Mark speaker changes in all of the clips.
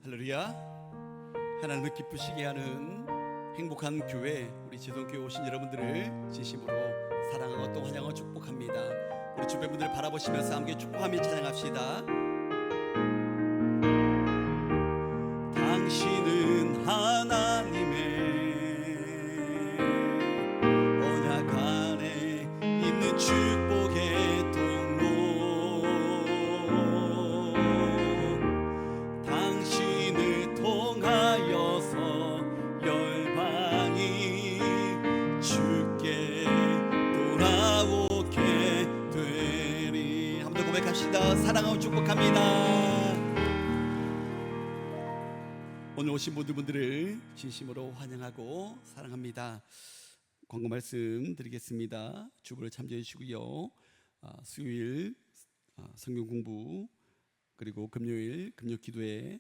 Speaker 1: 할렐루야. 하나님을 기쁘시게 하는 행복한 교회, 우리 지성교회 오신 여러분들을 진심으로 사랑하고 또 환영하고 축복합니다. 우리 주변 분들 바라보시면서 함께 축복하며 찬양합시다. 당신은 하나님의 언약 안에 있는 축복의 통로, 당신을 통하여서 열방이 주께 돌아오게 되리. 한번 더 고백합시다. 사랑하고 축복합니다. 오늘 오신 모든 분들을 진심으로 환영하고 사랑합니다. 광고 말씀 드리겠습니다. 주보를 참조해 주시고요. 수요일 성경 공부, 그리고 금요일 금요 기도회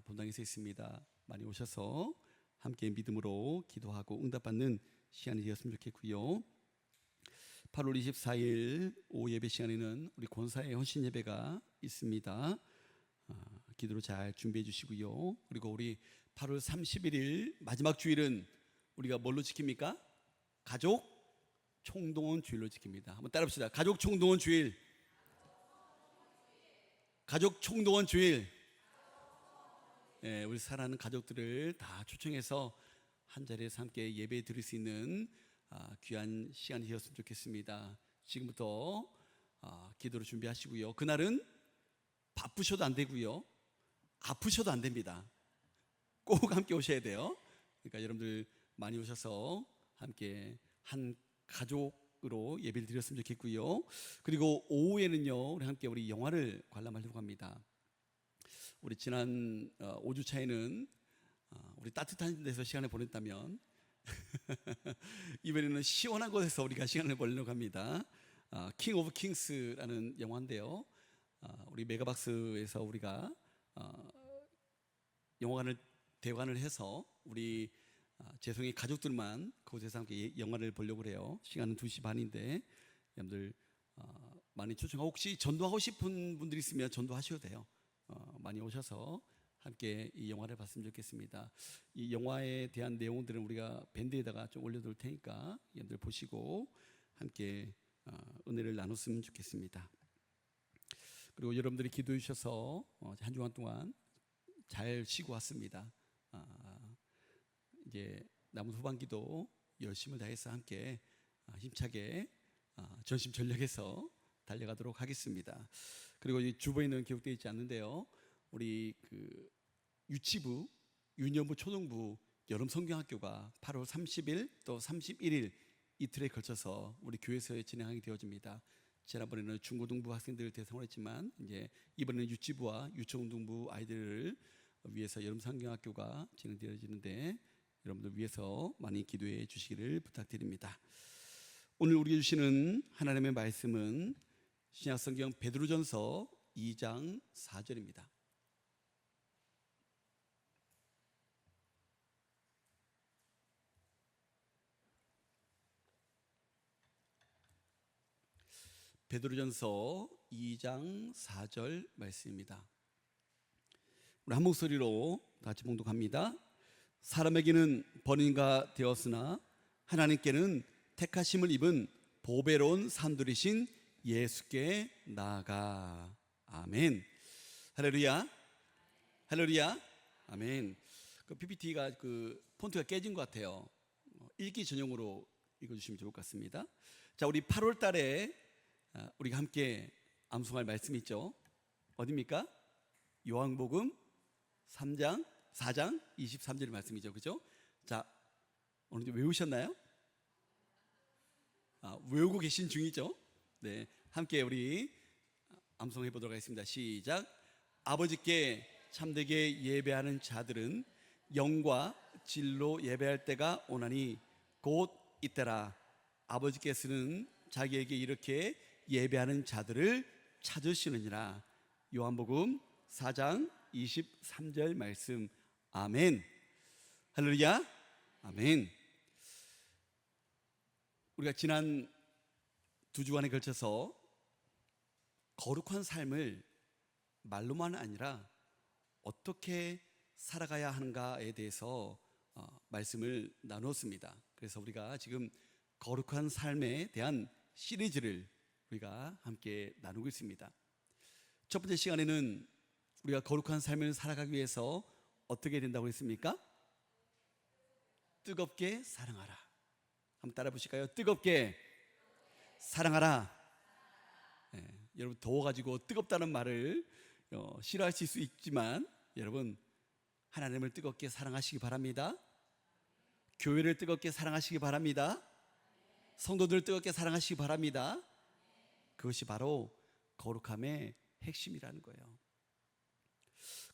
Speaker 1: 본당에 서 있습니다. 많이 오셔서 함께 믿음으로 기도하고 응답받는 시간이 되었으면 좋겠고요. 8월 24일 오후 예배 시간에는 우리 권사의 헌신 예배가 있습니다. 기도로 잘 준비해 주시고요. 그리고 우리 8월 31일 마지막 주일은 우리가 뭘로 지킵니까? 가족 총동원 주일로 지킵니다. 한번 따라합시다. 가족 총동원 주일. 가족 총동원 주일. 네, 우리 사랑하는 가족들을 다 초청해서 한 자리에서 함께 예배 드릴 수 있는 귀한 시간이 되었으면 좋겠습니다. 지금부터 기도로 준비하시고요. 그날은 바쁘셔도 안 되고요, 아프셔도 안 됩니다. 꼭 함께 오셔야 돼요. 그러니까 여러분들 많이 오셔서 함께 한 가족으로 예배를 드렸으면 좋겠고요. 그리고 오후에는요, 우리 함께 우리 영화를 관람하려고 합니다. 우리 지난 5주차에는 우리 따뜻한 데서 시간을 보냈다면 이번에는 시원한 곳에서 우리가 시간을 보내려고 합니다. 킹 오브 킹스라는 영화인데요, 우리 메가박스에서 우리가 영화관을 대관을 해서 우리 재성의 가족들만 그곳에서 함께 영화를 보려고 해요. 시간은 2시 반인데 여러분들 많이 초청하고, 혹시 전도하고 싶은 분들이 있으면 전도하셔도 돼요. 많이 오셔서 함께 이 영화를 봤으면 좋겠습니다. 이 영화에 대한 내용들은 우리가 밴드에다가 좀 올려둘 테니까 여러분들 보시고 함께 은혜를 나눴으면 좋겠습니다. 그리고 여러분들이 기도해 주셔서 한 주간 동안 잘 쉬고 왔습니다. 이제 남은 후반기도 열심을 다해서 함께 힘차게 전심전력해서 달려가도록 하겠습니다. 그리고 이 주보에는 기록되어 있지 않는데요, 우리 그 유치부, 유년부, 초등부 여름 성경학교가 8월 30일 또 31일 이틀에 걸쳐서 우리 교회에서 진행하게 되어집니다. 지난번에는 중고등부 학생들을 대상으로 했지만 이제 이번에는 유치부와 유초등부 아이들을 위해서 여름 성경학교가 진행되어지는데 여러분들 위해서 많이 기도해 주시기를 부탁드립니다. 오늘 우리에게 주시는 하나님의 말씀은 신약성경 베드로전서 2장 4절입니다. 베드로전서 2장 4절 말씀입니다. 우리 한 목소리로 같이 봉독합니다. 사람에게는 번인가 되었으나 하나님께는 택하심을 입은 보배로운 산돌이신 예수께 나아가. 아멘. 할렐루야. 할렐루야. 아멘. 그 PPT가 그 폰트가 깨진 것 같아요. 읽기 전용으로 읽어주시면 좋을 것 같습니다. 자, 우리 8월 달에 우리가 함께 암송할 말씀이 있죠. 어디입니까? 요한복음 4장 23절 말씀이죠. 그죠? 자, 오늘 좀 외우셨나요? 외우고 계신 중이죠. 네, 함께 우리 암송해 보도록 하겠습니다. 시작. 아버지께 참되게 예배하는 자들은 영과 진로 예배할 때가 오나니 곧 이때라. 아버지께서는 자기에게 이렇게 예배하는 자들을 찾으시느니라. 요한복음 4장 23절 말씀. 아멘. 할렐루야. 아멘. 우리가 지난 2주간에 걸쳐서 거룩한 삶을 말로만 아니라 어떻게 살아가야 하는가에 대해서 말씀을 나누었습니다. 그래서 우리가 지금 거룩한 삶에 대한 시리즈를 우리가 함께 나누고 있습니다. 첫 번째 시간에는 우리가 거룩한 삶을 살아가기 위해서 어떻게 된다고 했습니까? 뜨겁게 사랑하라. 한번 따라 보실까요? 뜨겁게 사랑하라. 네, 여러분 더워가지고 뜨겁다는 말을 싫어하실 수 있지만 여러분 하나님을 뜨겁게 사랑하시기 바랍니다. 교회를 뜨겁게 사랑하시기 바랍니다. 성도들을 뜨겁게 사랑하시기 바랍니다. 그것이 바로 거룩함의 핵심이라는 거예요.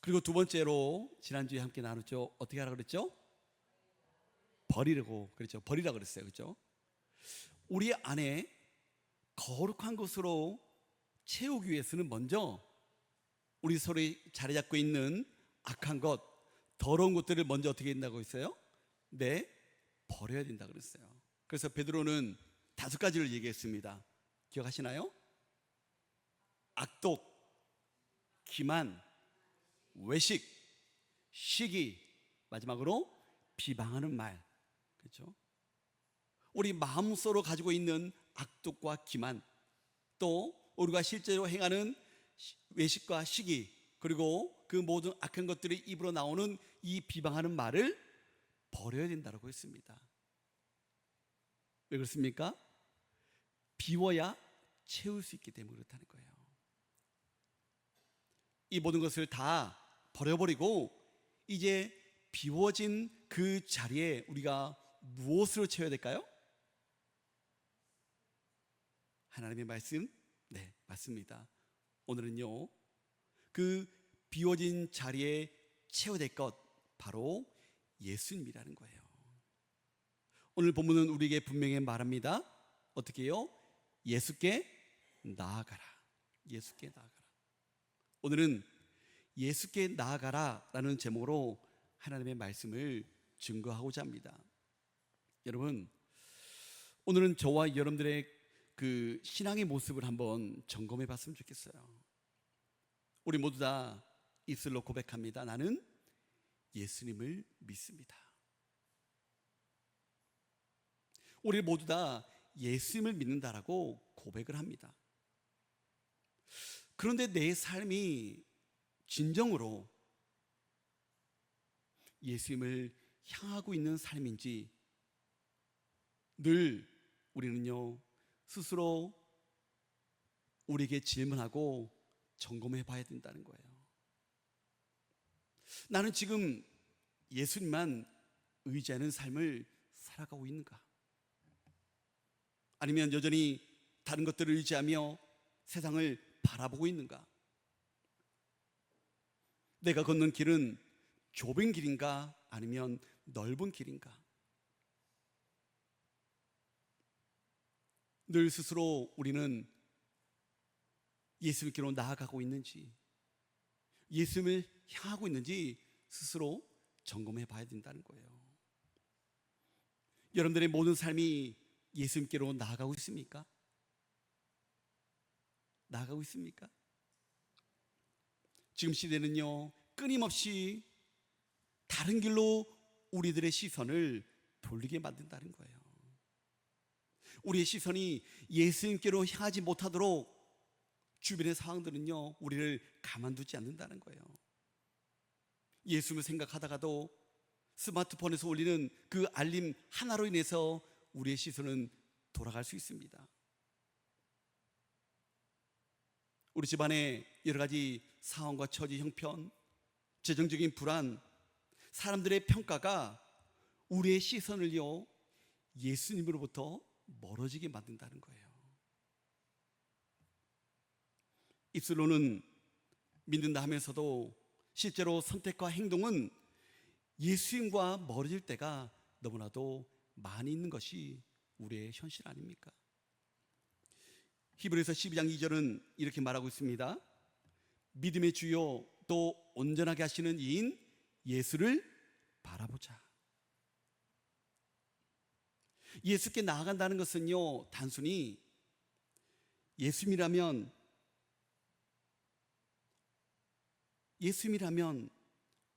Speaker 1: 그리고 두 번째로 지난주에 함께 나눴죠. 어떻게 하라고 그랬죠? 버리라고 그랬죠. 버리라고 그랬어요. 그렇죠? 우리 안에 거룩한 것으로 채우기 위해서는 먼저 우리 서로 자리 잡고 있는 악한 것, 더러운 것들을 먼저 어떻게 된다고 했어요? 네, 버려야 된다고 그랬어요. 그래서 베드로는 5가지를 얘기했습니다. 기억하시나요? 악독, 기만, 외식, 시기, 마지막으로 비방하는 말. 그렇죠? 우리 마음속으로 가지고 있는 악독과 기만, 또 우리가 실제로 행하는 외식과 시기, 그리고 그 모든 악한 것들이 입으로 나오는 이 비방하는 말을 버려야 된다고 했습니다. 왜 그렇습니까? 비워야 채울 수 있기 때문에 그렇다는 거예요. 이 모든 것을 다 버려버리고 이제 비워진 그 자리에 우리가 무엇으로 채워야 될까요? 하나님의 말씀? 네, 맞습니다. 오늘은요, 그 비워진 자리에 채워야 될 것, 바로 예수님이라는 거예요. 오늘 본문은 우리에게 분명히 말합니다. 어떻게 해요? 예수께 나아가라. 예수께 나아가라. 오늘은 예수께 나아가라 라는 제목으로 하나님의 말씀을 증거하고자 합니다. 여러분, 오늘은 저와 여러분들의 그 신앙의 모습을 한번 점검해 봤으면 좋겠어요. 우리 모두 다 입술로 고백합니다. 나는 예수님을 믿습니다. 우리 모두 다 예수님을 믿는다라고 고백을 합니다. 그런데 내 삶이 진정으로 예수님을 향하고 있는 삶인지 늘 우리는요 스스로 우리에게 질문하고 점검해 봐야 된다는 거예요. 나는 지금 예수님만 의지하는 삶을 살아가고 있는가? 아니면 여전히 다른 것들을 의지하며 세상을 바라보고 있는가? 내가 걷는 길은 좁은 길인가? 아니면 넓은 길인가? 늘 스스로 우리는 예수님께로 나아가고 있는지, 예수님을 향하고 있는지 스스로 점검해 봐야 된다는 거예요. 여러분들의 모든 삶이 예수님께로 나아가고 있습니까? 나아가고 있습니까? 지금 시대는요 끊임없이 다른 길로 우리들의 시선을 돌리게 만든다는 거예요. 우리의 시선이 예수님께로 향하지 못하도록 주변의 상황들은요 우리를 가만두지 않는다는 거예요. 예수님을 생각하다가도 스마트폰에서 올리는 그 알림 하나로 인해서 우리의 시선은 돌아갈 수 있습니다. 우리 집안의 여러 가지 상황과 처지 형편, 재정적인 불안, 사람들의 평가가 우리의 시선을요 예수님으로부터 멀어지게 만든다는 거예요. 입술로는 믿는다 하면서도 실제로 선택과 행동은 예수님과 멀어질 때가 너무나도 많이 있는 것이 우리의 현실 아닙니까? 히브리서 12장 2절은 이렇게 말하고 있습니다. 믿음의 주요 또 온전하게 하시는 이인 예수를 바라보자. 예수께 나아간다는 것은요 단순히 예수님이라면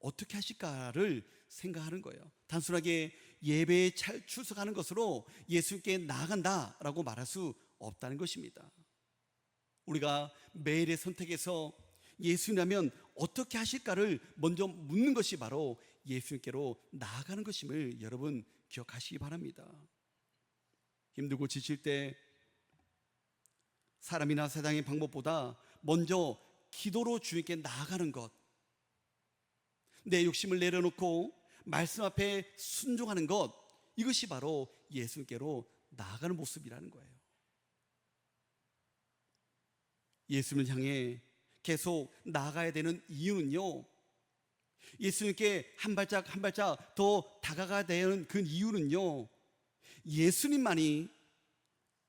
Speaker 1: 어떻게 하실까를 생각하는 거예요. 단순하게 예배에 출석하는 것으로 예수님께 나아간다라고 말할 수 없다는 것입니다. 우리가 매일의 선택에서 예수님이라면 어떻게 하실까를 먼저 묻는 것이 바로 예수님께로 나아가는 것임을 여러분 기억하시기 바랍니다. 힘들고 지칠 때 사람이나 세상의 방법보다 먼저 기도로 주님께 나아가는 것, 내 욕심을 내려놓고 말씀 앞에 순종하는 것, 이것이 바로 예수님께로 나아가는 모습이라는 거예요. 예수님을 향해 계속 나아가야 되는 이유는요, 예수님께 한 발짝 한 발짝 더 다가가야 되는 그 이유는요, 예수님만이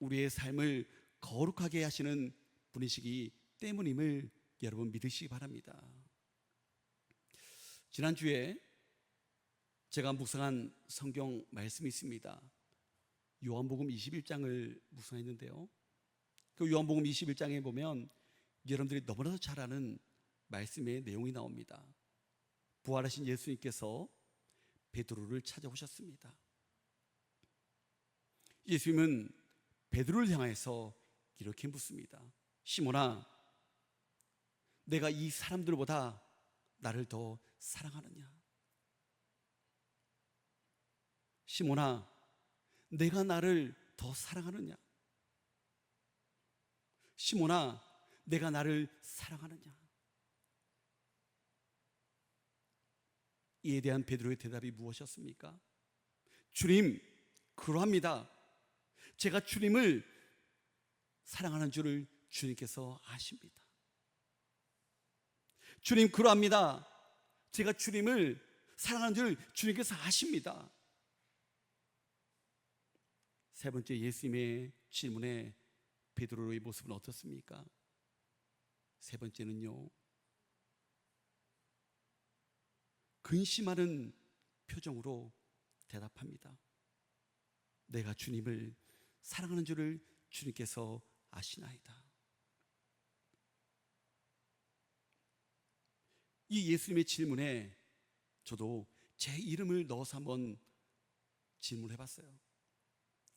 Speaker 1: 우리의 삶을 거룩하게 하시는 분이시기 때문임을 여러분 믿으시기 바랍니다. 지난주에 제가 묵상한 성경 말씀이 있습니다. 요한복음 21장을 묵상했는데요, 그 요한복음 21장에 보면 여러분들이 너무나도 잘 아는 말씀의 내용이 나옵니다. 부활하신 예수님께서 베드로를 찾아오셨습니다. 예수님은 베드로를 향해서 이렇게 묻습니다. 시몬아, 내가 이 사람들보다 나를 더 사랑하느냐? 시몬아, 내가 나를 더 사랑하느냐? 시몬아, 내가 나를 사랑하느냐? 이에 대한 베드로의 대답이 무엇이었습니까? 주님, 그러합니다. 제가 주님을 사랑하는 줄을 주님께서 아십니다. 주님, 그러합니다. 제가 주님을 사랑하는 줄 주님께서 아십니다. 세 번째 예수님의 질문에 베드로의 모습은 어떻습니까? 세 번째는요, 근심하는 표정으로 대답합니다. 내가 주님을 사랑하는 줄을 주님께서 아시나이다. 이 예수님의 질문에 저도 제 이름을 넣어서 한번 질문해 봤어요.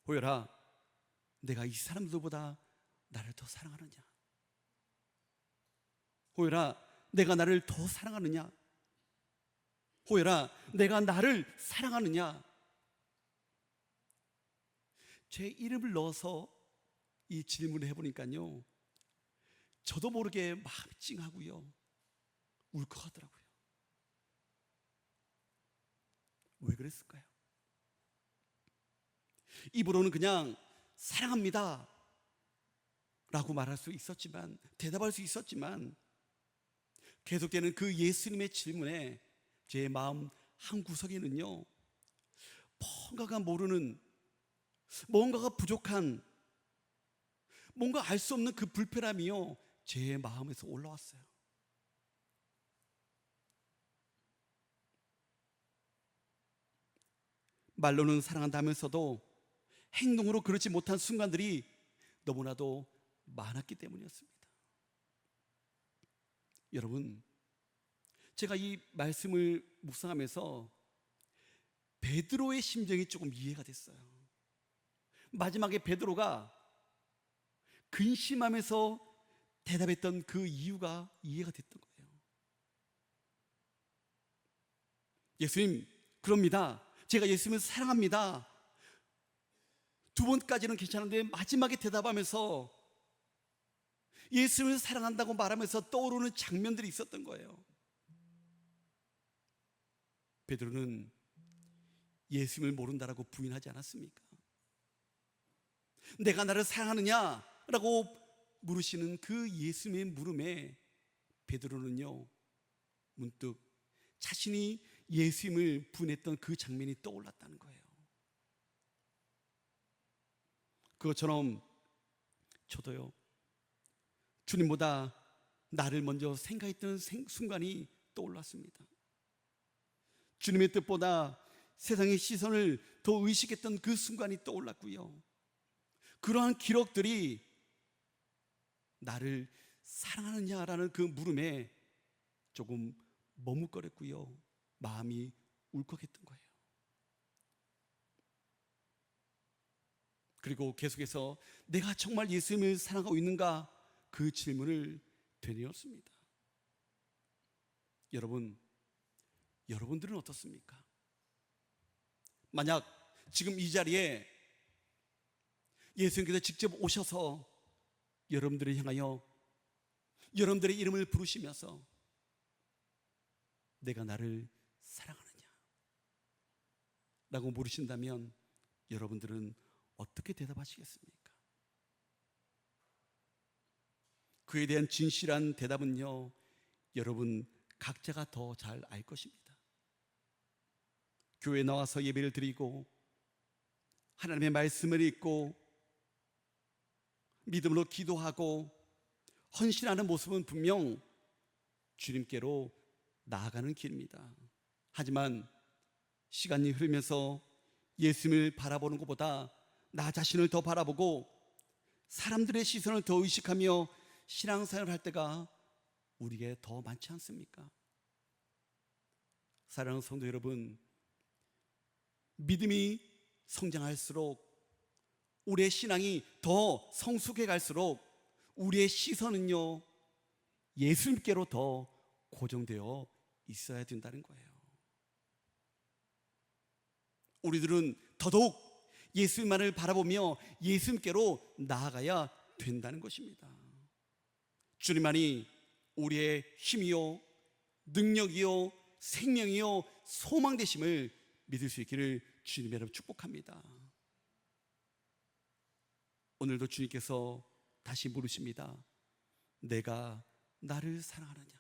Speaker 1: 호열아, 내가 이 사람들보다 나를 더 사랑하느냐? 호열아, 내가 나를 더 사랑하느냐? 호열아, 내가 나를 사랑하느냐? 제 이름을 넣어서 이 질문을 해보니까요, 저도 모르게 마음이 찡하고요, 울컥하더라고요. 왜 그랬을까요? 입으로는 그냥 사랑합니다 라고 말할 수 있었지만, 대답할 수 있었지만, 계속되는 그 예수님의 질문에 제 마음 한 구석에는요, 뭔가가 모르는, 뭔가가 부족한, 뭔가 알 수 없는 그 불편함이요, 제 마음에서 올라왔어요. 말로는 사랑한다면서도 행동으로 그렇지 못한 순간들이 너무나도 많았기 때문이었습니다. 여러분, 제가 이 말씀을 묵상하면서 베드로의 심정이 조금 이해가 됐어요. 마지막에 베드로가 근심하면서 대답했던 그 이유가 이해가 됐던 거예요. 예수님, 그럽니다. 제가 예수님을 사랑합니다. 두 번까지는 괜찮은데 마지막에 대답하면서 예수님을 사랑한다고 말하면서 떠오르는 장면들이 있었던 거예요. 베드로는 예수님을 모른다라고 부인하지 않았습니까? 내가 나를 사랑하느냐라고 물으시는 그 예수님의 물음에 베드로는요, 문득 자신이 예수님을 부인했던 그 장면이 떠올랐다는 거예요. 그것처럼 저도요, 주님보다 나를 먼저 생각했던 순간이 떠올랐습니다. 주님의 뜻보다 세상의 시선을 더 의식했던 그 순간이 떠올랐고요, 그러한 기록들이 나를 사랑하느냐라는 그 물음에 조금 머뭇거렸고요, 마음이 울컥했던 거예요. 그리고 계속해서 내가 정말 예수님을 사랑하고 있는가? 그 질문을 되뇌었습니다. 여러분들은 어떻습니까? 만약 지금 이 자리에 예수님께서 직접 오셔서 여러분들을 향하여 여러분들의 이름을 부르시면서 내가 나를 사랑하느냐? 라고 물으신다면 여러분들은 어떻게 대답하시겠습니까? 그에 대한 진실한 대답은요, 여러분 각자가 더 잘 알 것입니다. 교회에 나와서 예배를 드리고 하나님의 말씀을 읽고 믿음으로 기도하고 헌신하는 모습은 분명 주님께로 나아가는 길입니다. 하지만 시간이 흐르면서 예수님을 바라보는 것보다 나 자신을 더 바라보고 사람들의 시선을 더 의식하며 신앙생활을 할 때가 우리에게 더 많지 않습니까? 사랑하는 성도 여러분, 믿음이 성장할수록 우리의 신앙이 더 성숙해 갈수록 우리의 시선은요, 예수님께로 더 고정되어 있어야 된다는 거예요. 우리들은 더더욱 예수님만을 바라보며 예수님께로 나아가야 된다는 것입니다. 주님만이 우리의 힘이요, 능력이요, 생명이요, 소망 되심을 믿을 수 있기를 주님의 이름으로 축복합니다. 오늘도 주님께서 다시 물으십니다. 내가 나를 사랑하느냐?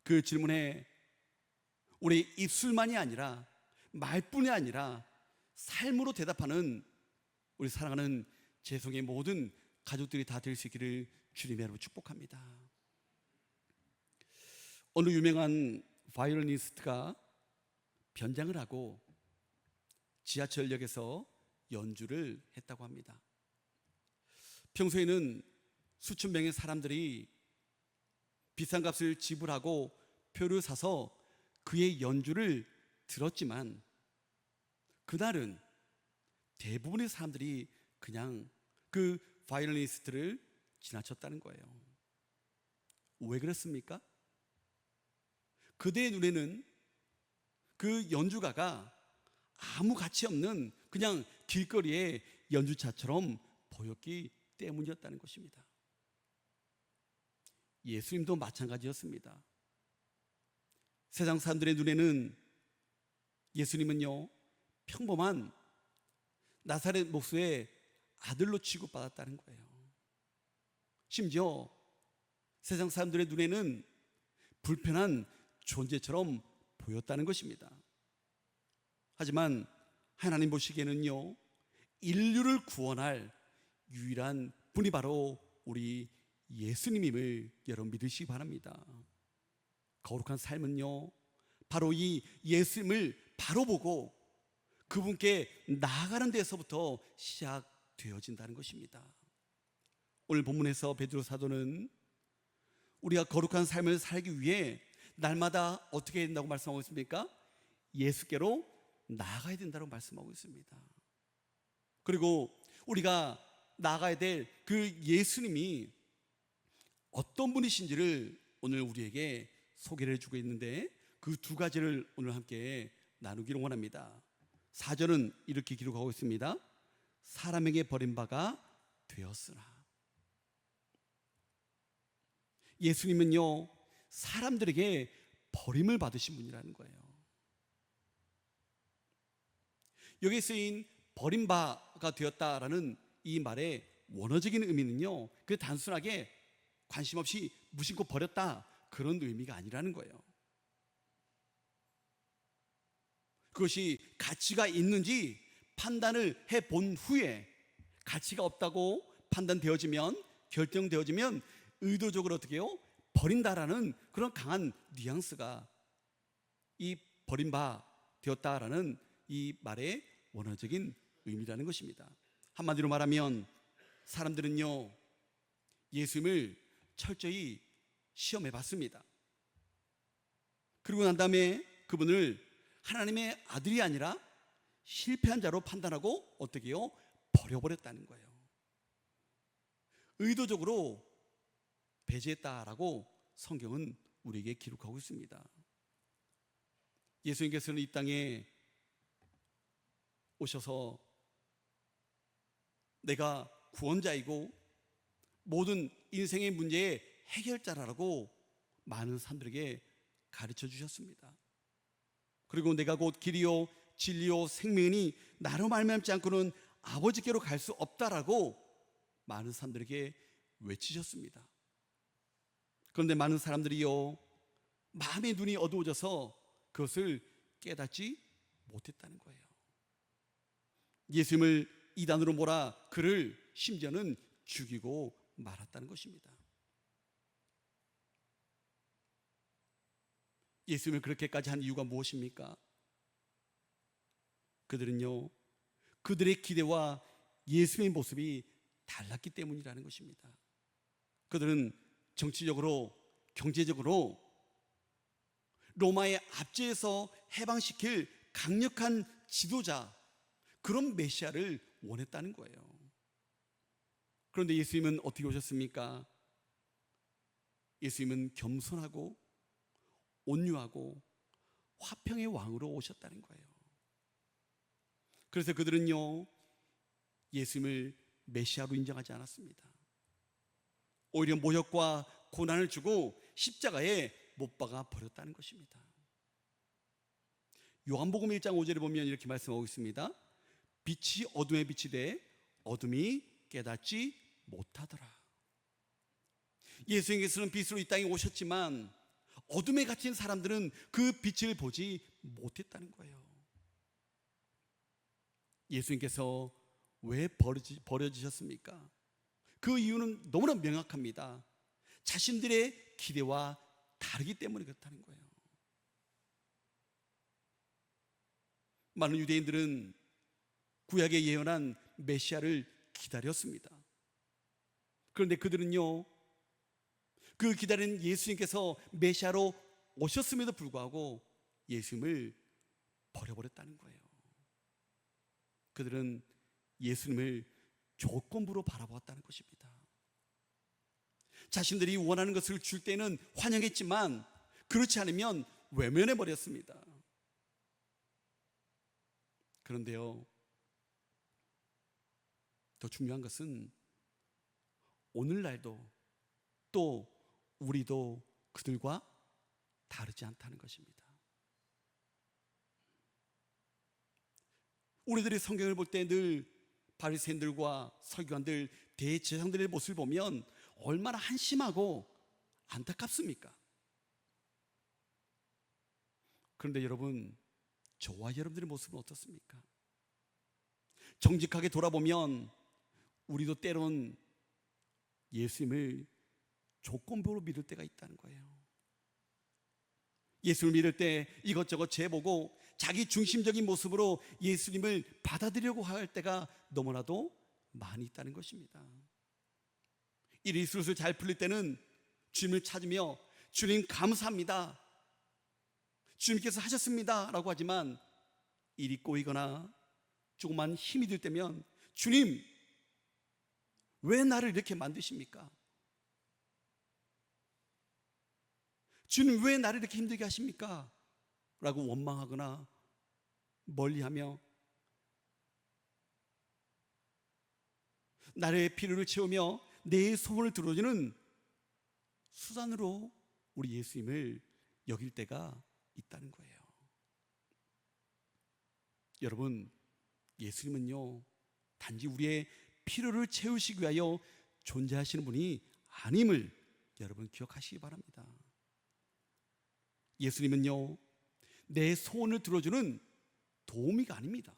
Speaker 1: 그 질문에 우리 입술만이 아니라 말뿐이 아니라 삶으로 대답하는 우리 사랑하는 재성의 모든 가족들이 다 될 수 있기를 주님의 이름으로 축복합니다. 어느 유명한 바이올리니스트가 변장을 하고 지하철역에서 연주를 했다고 합니다. 평소에는 수천 명의 사람들이 비싼 값을 지불하고 표를 사서 그의 연주를 들었지만 그날은 대부분의 사람들이 그냥 그 바이올리니스트를 지나쳤다는 거예요. 왜 그랬습니까? 그대의 눈에는 그 연주가가 아무 가치 없는 그냥 길거리의 연주자처럼 보였기 때문이었다는 것입니다. 예수님도 마찬가지였습니다. 세상 사람들의 눈에는 예수님은요, 평범한 나사렛 목수의 아들로 취급받았다는 거예요. 심지어 세상 사람들의 눈에는 불편한 존재처럼 보였다는 것입니다. 하지만 하나님 보시기에는요, 인류를 구원할 유일한 분이 바로 우리 예수님임을 여러분 믿으시기 바랍니다. 거룩한 삶은요, 바로 이 예수님을 바로 보고 그분께 나아가는 데서부터 시작되어진다는 것입니다. 오늘 본문에서 베드로 사도는 우리가 거룩한 삶을 살기 위해 날마다 어떻게 해야 된다고 말씀하고 있습니까? 예수께로 나아가야 된다고 말씀하고 있습니다. 그리고 우리가 나아가야 될 그 예수님이 어떤 분이신지를 오늘 우리에게 소개를 해주고 있는데 그 두 가지를 오늘 함께 나누기를 원합니다. 4절은 이렇게 기록하고 있습니다. 사람에게 버림바가 되었으나. 예수님은요, 사람들에게 버림을 받으신 분이라는 거예요. 여기에 쓰인 버림바가 되었다라는 이 말의 원어적인 의미는요, 그 단순하게 관심 없이 무심코 버렸다 그런 의미가 아니라는 거예요. 그것이 가치가 있는지 판단을 해본 후에 가치가 없다고 판단되어지면, 결정되어지면 의도적으로 어떻게 해요? 버린다라는 그런 강한 뉘앙스가 이 버림바 되었다라는 이 말의 원어적인 의미라는 것입니다. 한마디로 말하면 사람들은요, 예수님을 철저히 시험해 봤습니다. 그리고 난 다음에 그분을 하나님의 아들이 아니라 실패한 자로 판단하고 어떻게 해요? 버려버렸다는 거예요. 의도적으로 배제했다라고 성경은 우리에게 기록하고 있습니다. 예수님께서는 이 땅에 오셔서 내가 구원자이고 모든 인생의 문제의 해결자라고 많은 사람들에게 가르쳐 주셨습니다. 그리고 내가 곧 길이요 진리요 생명이니 나로 말미암지 않고는 아버지께로 갈 수 없다라고 많은 사람들에게 외치셨습니다. 그런데 많은 사람들이요 마음의 눈이 어두워져서 그것을 깨닫지 못했다는 거예요. 예수님을 이단으로 몰아 그를 심지어는 죽이고 말았다는 것입니다. 예수님을 그렇게까지 한 이유가 무엇입니까? 그들은요 그들의 기대와 예수님의 모습이 달랐기 때문이라는 것입니다. 그들은 정치적으로 경제적으로 로마의 압제에서 해방시킬 강력한 지도자, 그런 메시아를 원했다는 거예요. 그런데 예수님은 어떻게 오셨습니까? 예수님은 겸손하고 온유하고 화평의 왕으로 오셨다는 거예요. 그래서 그들은요 예수님을 메시아로 인정하지 않았습니다. 오히려 모욕과 고난을 주고 십자가에 못 박아 버렸다는 것입니다. 요한복음 1장 5절에 보면 이렇게 말씀하고 있습니다. 빛이 어둠에 비치되 어둠이 깨닫지 못하더라. 예수님께서는 빛으로 이 땅에 오셨지만 어둠에 갇힌 사람들은 그 빛을 보지 못했다는 거예요. 예수님께서 왜 버려지셨습니까? 그 이유는 너무나 명확합니다. 자신들의 기대와 다르기 때문에 그렇다는 거예요. 많은 유대인들은 구약에 예언한 메시아를 기다렸습니다. 그런데 그들은요 그 기다린 예수님께서 메시아로 오셨음에도 불구하고 예수님을 버려버렸다는 거예요. 그들은 예수님을 조건부로 바라보았다는 것입니다. 자신들이 원하는 것을 줄 때는 환영했지만 그렇지 않으면 외면해 버렸습니다. 그런데요 더 중요한 것은 오늘날도 또 우리도 그들과 다르지 않다는 것입니다. 우리들이 성경을 볼 때 늘 바리새인들과 서기관들, 대제사장들의 모습을 보면 얼마나 한심하고 안타깝습니까? 그런데 여러분, 저와 여러분들의 모습은 어떻습니까? 정직하게 돌아보면 우리도 때론 예수님을 조건부로 믿을 때가 있다는 거예요. 예수를 믿을 때 이것저것 재보고 자기 중심적인 모습으로 예수님을 받아들이려고 할 때가 너무나도 많이 있다는 것입니다. 일이 슬슬 잘 풀릴 때는 주님을 찾으며 주님 감사합니다, 주님께서 하셨습니다 라고 하지만 일이 꼬이거나 조금만 힘이 들 때면 주님 왜 나를 이렇게 만드십니까? 주님 왜 나를 이렇게 힘들게 하십니까? 라고 원망하거나 멀리하며 나의 필요를 채우며 내 소원을 들어주는 수단으로 우리 예수님을 여길 때가 있다는 거예요. 여러분, 예수님은요 단지 우리의 필요를 채우시기 위하여 존재하시는 분이 아님을 여러분 기억하시기 바랍니다. 예수님은요 내 소원을 들어주는 도우미가 아닙니다.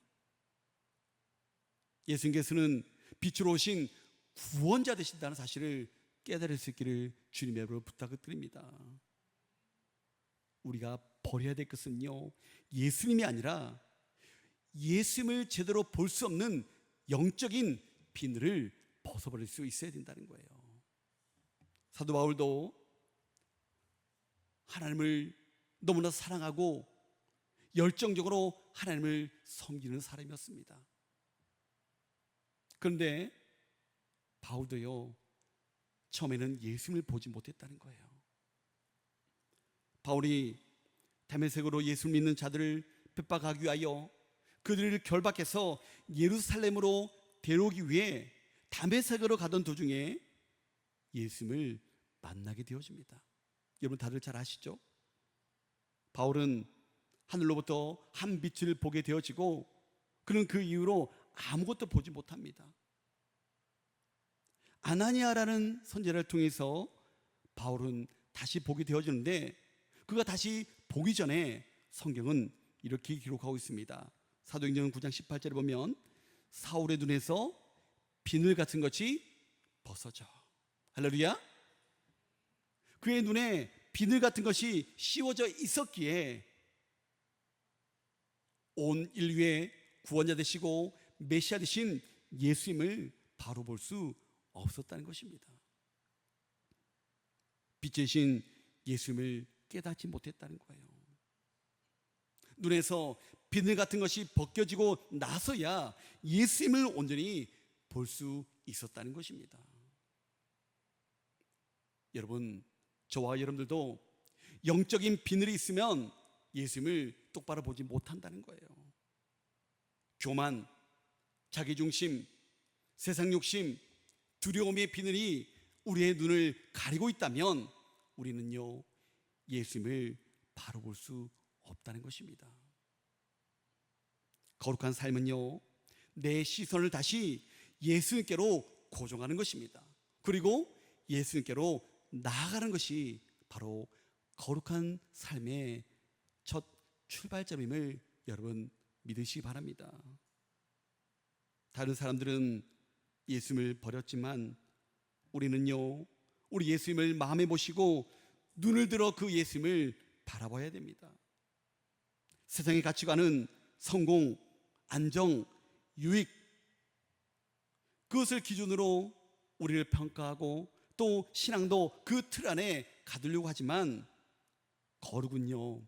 Speaker 1: 예수님께서는 빛으로 오신 구원자 되신다는 사실을 깨달을 수 있기를 주님의 이름으로 부탁을 드립니다. 우리가 버려야 될 것은요 예수님이 아니라 예수님을 제대로 볼 수 없는 영적인 비늘을 벗어버릴 수 있어야 된다는 거예요. 사도 바울도 하나님을 너무나 사랑하고 열정적으로 하나님을 섬기는 사람이었습니다. 그런데 바울도요, 처음에는 예수님을 보지 못했다는 거예요. 바울이 다메섹으로 예수 믿는 자들을 핍박하기 위하여 그들을 결박해서 예루살렘으로 데려오기 위해 다메섹으로 가던 도중에 예수님을 만나게 되어집니다. 여러분 다들 잘 아시죠? 바울은 하늘로부터 한 빛을 보게 되어지고 그는 그 이후로 아무것도 보지 못합니다. 아나니아라는 선지자를 통해서 바울은 다시 보게 되어지는데, 그가 다시 보기 전에 성경은 이렇게 기록하고 있습니다. 사도행전 9장 18절에 보면 사울의 눈에서 비늘 같은 것이 벗어져. 할렐루야. 그의 눈에 비늘 같은 것이 씌워져 있었기에 온 인류의 구원자 되시고 메시아 되신 예수님을 바로 볼 수 없었다는 것입니다. 빛이신 예수님을 깨닫지 못했다는 거예요. 눈에서 비늘 같은 것이 벗겨지고 나서야 예수님을 온전히 볼 수 있었다는 것입니다. 여러분, 저와 여러분들도 영적인 비늘이 있으면 예수님을 똑바로 보지 못한다는 거예요. 교만, 자기중심, 세상 욕심, 두려움의 비늘이 우리의 눈을 가리고 있다면 우리는요, 예수님을 바로 볼 수 없다는 것입니다. 거룩한 삶은요, 내 시선을 다시 예수님께로 고정하는 것입니다. 그리고 예수님께로 나아가는 것이 바로 거룩한 삶의 첫 출발점임을 여러분 믿으시기 바랍니다. 다른 사람들은 예수님을 버렸지만 우리는요, 우리 예수님을 마음에 모시고 눈을 들어 그 예수님을 바라봐야 됩니다. 세상의 가치관은 성공, 안정, 유익, 그것을 기준으로 우리를 평가하고 또 신앙도 그 틀 안에 가두려고 하지만 거룩은요,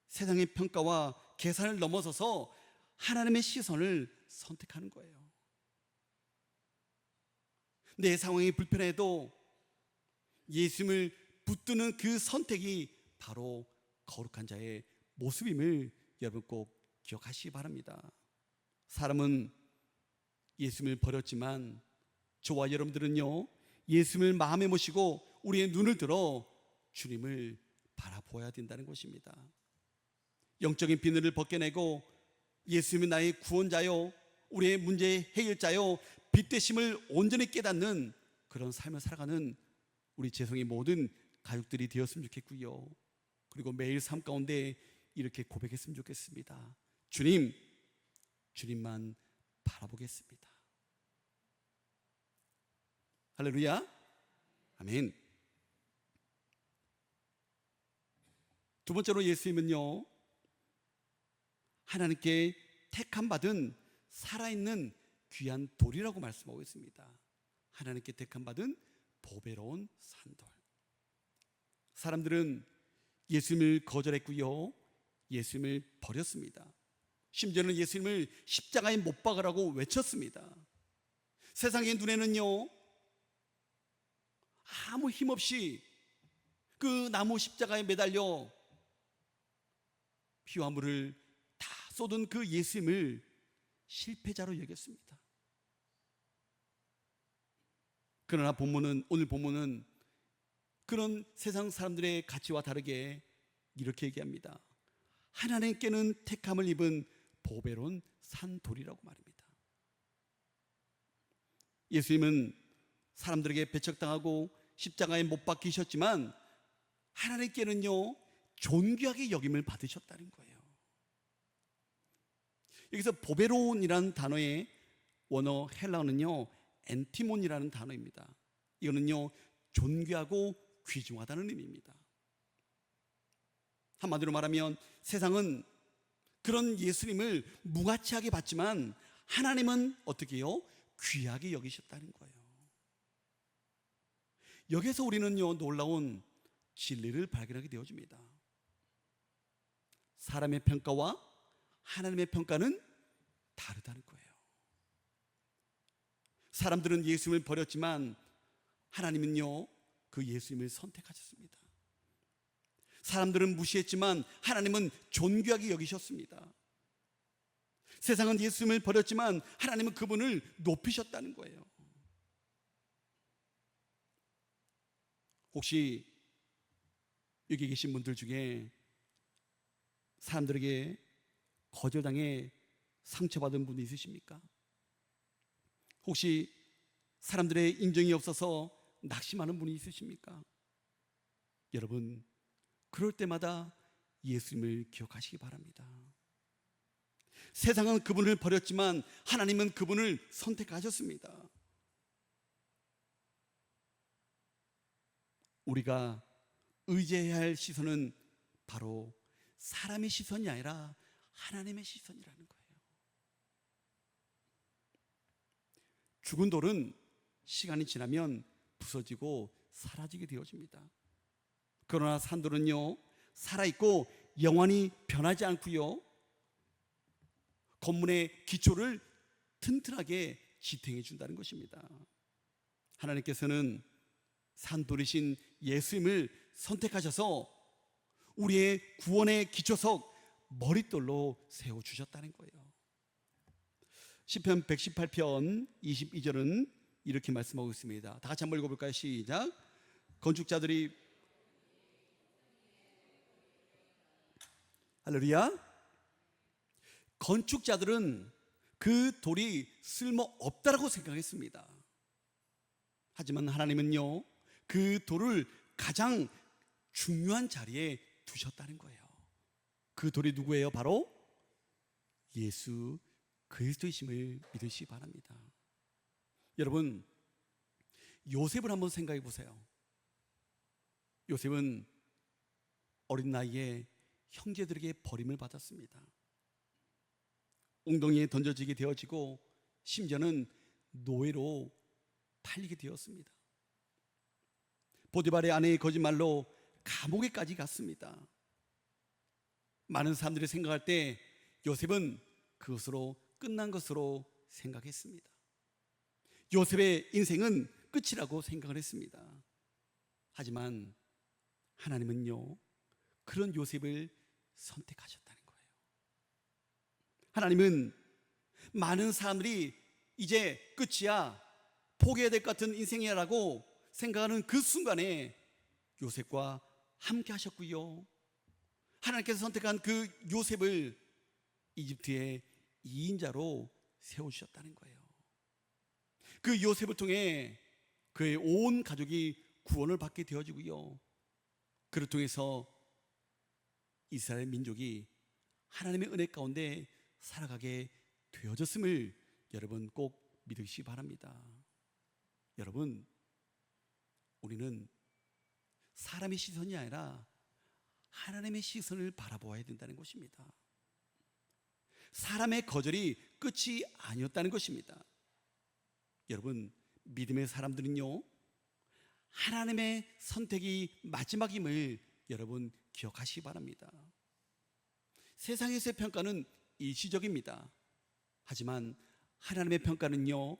Speaker 1: 세상의 평가와 계산을 넘어서서 하나님의 시선을 선택하는 거예요. 내 상황이 불편해도 예수님을 붙드는 그 선택이 바로 거룩한 자의 모습임을 여러분 꼭 기억하시기 바랍니다. 사람은 예수님을 버렸지만 저와 여러분들은요, 예수님을 마음에 모시고 우리의 눈을 들어 주님을 바라보아야 된다는 것입니다. 영적인 비늘을 벗겨내고 예수님이 나의 구원자요, 우리의 문제의 해결자요, 빛 되심을 온전히 깨닫는 그런 삶을 살아가는 우리 재성의 모든 가족들이 되었으면 좋겠고요. 그리고 매일 삶 가운데 이렇게 고백했으면 좋겠습니다. 주님, 주님만 바라보겠습니다. 할렐루야. 아멘. 두 번째로 예수님은요, 하나님께 택함 받은 살아있는 귀한 돌이라고 말씀하고 있습니다. 하나님께 택함 받은 보배로운 산돌. 사람들은 예수님을 거절했고요, 예수님을 버렸습니다. 심지어는 예수님을 십자가에 못 박으라고 외쳤습니다. 세상의 눈에는요, 아무 힘없이 그 나무 십자가에 매달려 피와 물을 다 쏟은 그 예수님을 실패자로 여겼습니다. 그러나 오늘 본문은 그런 세상 사람들의 가치와 다르게 이렇게 얘기합니다. 하나님께는 택함을 입은 보배로운 산돌이라고 말입니다. 예수님은 사람들에게 배척당하고 십자가에 못 박히셨지만 하나님께는요, 존귀하게 여김을 받으셨다는 거예요. 여기서 보배로운이라는 단어의 원어 헬라어는요, 엔티몬이라는 단어입니다. 이거는요, 존귀하고 귀중하다는 의미입니다. 한마디로 말하면 세상은 그런 예수님을 무가치하게 봤지만 하나님은 어떻게 해요? 귀하게 여기셨다는 거예요. 여기서 우리는요, 놀라운 진리를 발견하게 되어집니다. 사람의 평가와 하나님의 평가는 다르다는 거예요. 사람들은 예수님을 버렸지만 하나님은요, 그 예수님을 선택하셨습니다. 사람들은 무시했지만 하나님은 존귀하게 여기셨습니다. 세상은 예수님을 버렸지만 하나님은 그분을 높이셨다는 거예요. 혹시 여기 계신 분들 중에 사람들에게 거절당해 상처받은 분이 있으십니까? 혹시 사람들의 인정이 없어서 낙심하는 분이 있으십니까? 여러분, 그럴 때마다 예수님을 기억하시기 바랍니다. 세상은 그분을 버렸지만 하나님은 그분을 선택하셨습니다. 우리가 의지해야 할 시선은 바로 사람의 시선이 아니라 하나님의 시선이라는 거예요. 죽은 돌은 시간이 지나면 부서지고 사라지게 되어집니다. 그러나 산 돌은요, 살아있고 영원히 변하지 않고요, 건물의 기초를 튼튼하게 지탱해 준다는 것입니다. 하나님께서는 산돌이신 예수님을 선택하셔서 우리의 구원의 기초석 머릿돌로 세워주셨다는 거예요. 시편 118편 22절은 이렇게 말씀하고 있습니다. 다 같이 한번 읽어볼까요? 시작. 건축자들이, 할렐루야. 건축자들은 그 돌이 쓸모없다라고 생각했습니다. 하지만 하나님은요, 그 돌을 가장 중요한 자리에 두셨다는 거예요. 그 돌이 누구예요? 바로 예수 그리스도이심을 믿으시기 바랍니다. 여러분, 요셉을 한번 생각해 보세요. 요셉은 어린 나이에 형제들에게 버림을 받았습니다. 웅덩이에 던져지게 되어지고 심지어는 노예로 팔리게 되었습니다. 보디발의 아내의 거짓말로 감옥에까지 갔습니다. 많은 사람들이 생각할 때 요셉은 그것으로 끝난 것으로 생각했습니다. 요셉의 인생은 끝이라고 생각을 했습니다. 하지만 하나님은요, 그런 요셉을 선택하셨다는 거예요. 하나님은 많은 사람들이 이제 끝이야, 포기해야 될 것 같은 인생이라고 생각하는 그 순간에 요셉과 함께 하셨고요, 하나님께서 선택한 그 요셉을 이집트의 2인자로 세워주셨다는 거예요. 그 요셉을 통해 그의 온 가족이 구원을 받게 되어지고요, 그를 통해서 이스라엘 민족이 하나님의 은혜 가운데 살아가게 되어졌음을 여러분 꼭 믿으시기 바랍니다. 여러분, 우리는 사람의 시선이 아니라 하나님의 시선을 바라보아야 된다는 것입니다. 사람의 거절이 끝이 아니었다는 것입니다. 여러분, 믿음의 사람들은요, 하나님의 선택이 마지막임을 여러분 기억하시기 바랍니다. 세상에서의 평가는 일시적입니다. 하지만 하나님의 평가는요,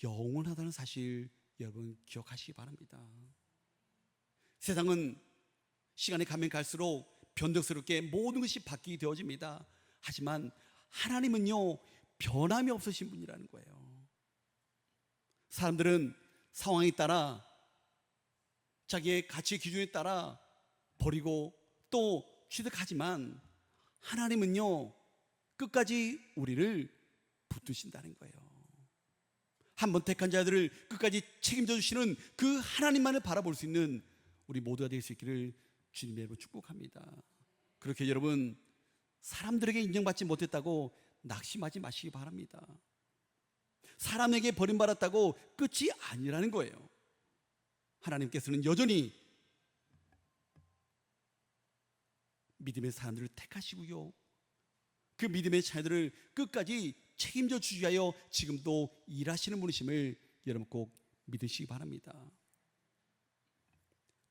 Speaker 1: 영원하다는 사실 여러분 기억하시기 바랍니다. 세상은 시간이 가면 갈수록 변덕스럽게 모든 것이 바뀌게 되어집니다. 하지만 하나님은요, 변함이 없으신 분이라는 거예요. 사람들은 상황에 따라, 자기의 가치 기준에 따라 버리고 또 취득하지만 하나님은요, 끝까지 우리를 붙드신다는 거예요. 한번 택한 자들을 끝까지 책임져 주시는 그 하나님만을 바라볼 수 있는 우리 모두가 될 수 있기를 주님의 이름으로 축복합니다. 그렇게 여러분, 사람들에게 인정받지 못했다고 낙심하지 마시기 바랍니다. 사람에게 버림받았다고 끝이 아니라는 거예요. 하나님께서는 여전히 믿음의 사람들을 택하시고요, 그 믿음의 자녀들을 끝까지 책임져 주기 위하여 지금도 일하시는 분이심을 여러분 꼭 믿으시기 바랍니다.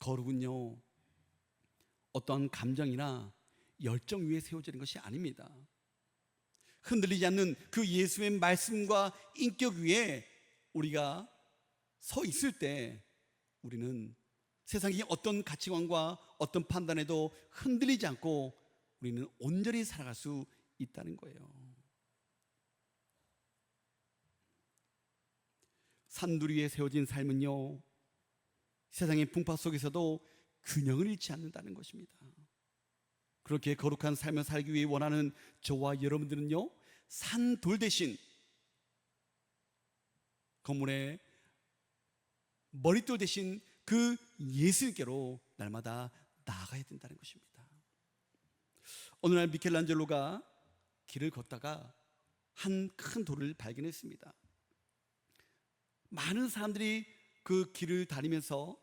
Speaker 1: 거룩은요, 어떠한 감정이나 열정 위에 세워지는 것이 아닙니다. 흔들리지 않는 그 예수의 말씀과 인격 위에 우리가 서 있을 때 우리는 세상의 어떤 가치관과 어떤 판단에도 흔들리지 않고 우리는 온전히 살아갈 수 있다는 거예요. 산들 위에 세워진 삶은요, 세상의 풍파 속에서도 균형을 잃지 않는다는 것입니다. 그렇게 거룩한 삶을 살기 위해 원하는 저와 여러분들은요, 산돌 대신 건물의 머릿돌 대신 그 예수님께로 날마다 나아가야 된다는 것입니다. 어느 날 미켈란젤로가 길을 걷다가 한 큰 돌을 발견했습니다. 많은 사람들이 그 길을 다니면서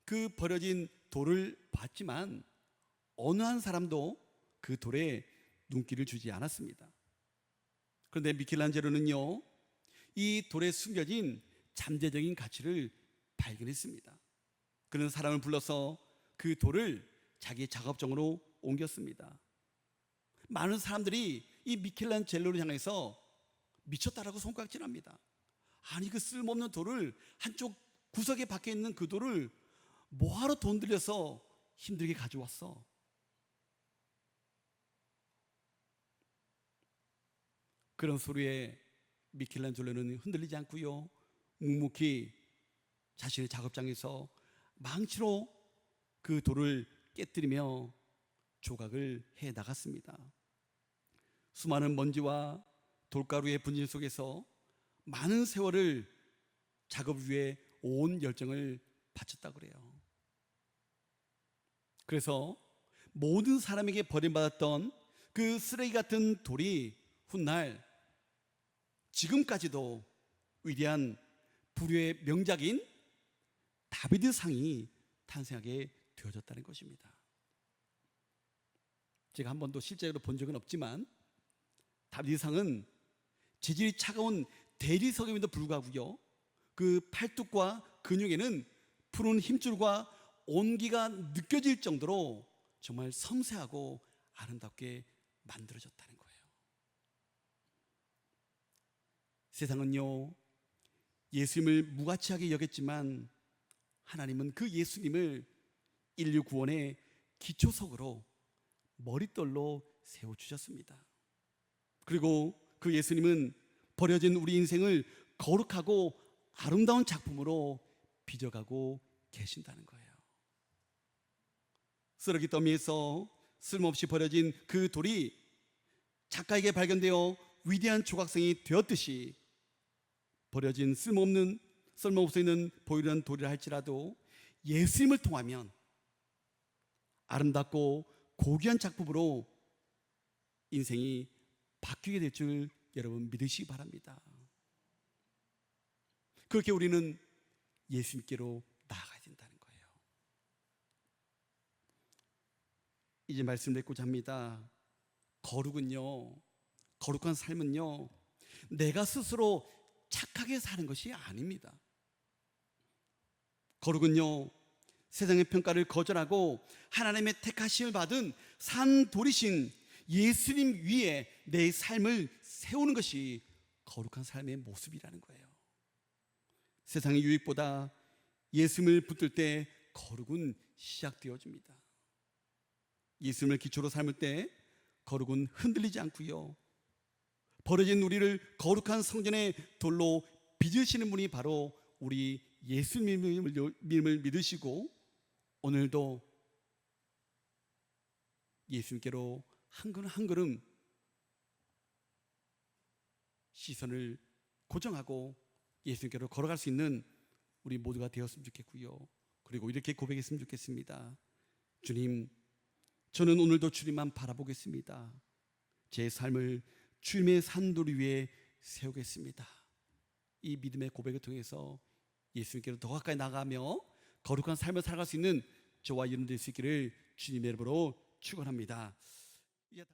Speaker 1: 그 버려진 돌을 봤지만 어느 한 사람도 그 돌에 눈길을 주지 않았습니다. 그런데 미켈란젤로는요, 이 돌에 숨겨진 잠재적인 가치를 발견했습니다. 그는 사람을 불러서 그 돌을 자기의 작업장으로 옮겼습니다. 많은 사람들이 이 미켈란젤로를 향해서 미쳤다라고 손가락질합니다. 아니, 그 쓸모없는 돌을, 한쪽 구석에 박혀 있는 그 돌을 뭐하러 돈 들여서 힘들게 가져왔어? 그런 소리에 미켈란젤로는 흔들리지 않고요, 묵묵히 자신의 작업장에서 망치로 그 돌을 깨뜨리며 조각을 해 나갔습니다. 수많은 먼지와 돌가루의 분진 속에서 많은 세월을 작업 위에 온 열정을 바쳤다고 그래요. 그래서 모든 사람에게 버림받았던 그 쓰레기 같은 돌이 훗날 지금까지도 위대한 불후의 명작인 다비드상이 탄생하게 되어졌다는 것입니다. 제가 한 번도 실제로 본 적은 없지만 다비드상은 재질이 차가운 대리석임에도 불구하고요, 그 팔뚝과 근육에는 푸른 힘줄과 온기가 느껴질 정도로 정말 섬세하고 아름답게 만들어졌다는 거예요. 세상은요, 예수님을 무가치하게 여겼지만 하나님은 그 예수님을 인류 구원의 기초석으로 머릿돌로 세워주셨습니다. 그리고 그 예수님은 버려진 우리 인생을 거룩하고 아름다운 작품으로 빚어가고 계신다는 거예요. 쓰레기 더미에서 쓸모없이 버려진 그 돌이 작가에게 발견되어 위대한 조각상이 되었듯이 버려진 쓸모없어 있는 보이는 돌이라 할지라도 예수님을 통하면 아름답고 고귀한 작품으로 인생이 바뀌게 될 줄 여러분 믿으시기 바랍니다. 그렇게 우리는 예수님께로 나아가야 된다는 거예요. 이제 말씀 맺고자 합니다. 거룩한 삶은요, 내가 스스로 착하게 사는 것이 아닙니다. 거룩은요, 세상의 평가를 거절하고 하나님의 택하심을 받은 산돌이신 예수님 위에 내 삶을 세우는 것이 거룩한 삶의 모습이라는 거예요. 세상의 유익보다 예수님을 붙들 때 거룩은 시작되어집니다. 예수님을 기초로 삶을 때 거룩은 흔들리지 않고요, 버려진 우리를 거룩한 성전의 돌로 빚으시는 분이 바로 우리 예수님을 믿으시고 오늘도 예수님께로 한 걸음 한 걸음 시선을 고정하고 예수님께로 걸어갈 수 있는 우리 모두가 되었으면 좋겠고요. 그리고 이렇게 고백했으면 좋겠습니다. 주님, 저는 오늘도 주님만 바라보겠습니다. 제 삶을 주님의 산돌 위에 세우겠습니다. 이 믿음의 고백을 통해서 예수님께로 더 가까이 나가며 거룩한 삶을 살아갈 수 있는 저와 여러분 될 수 있기를 주님의 이름으로 축원합니다.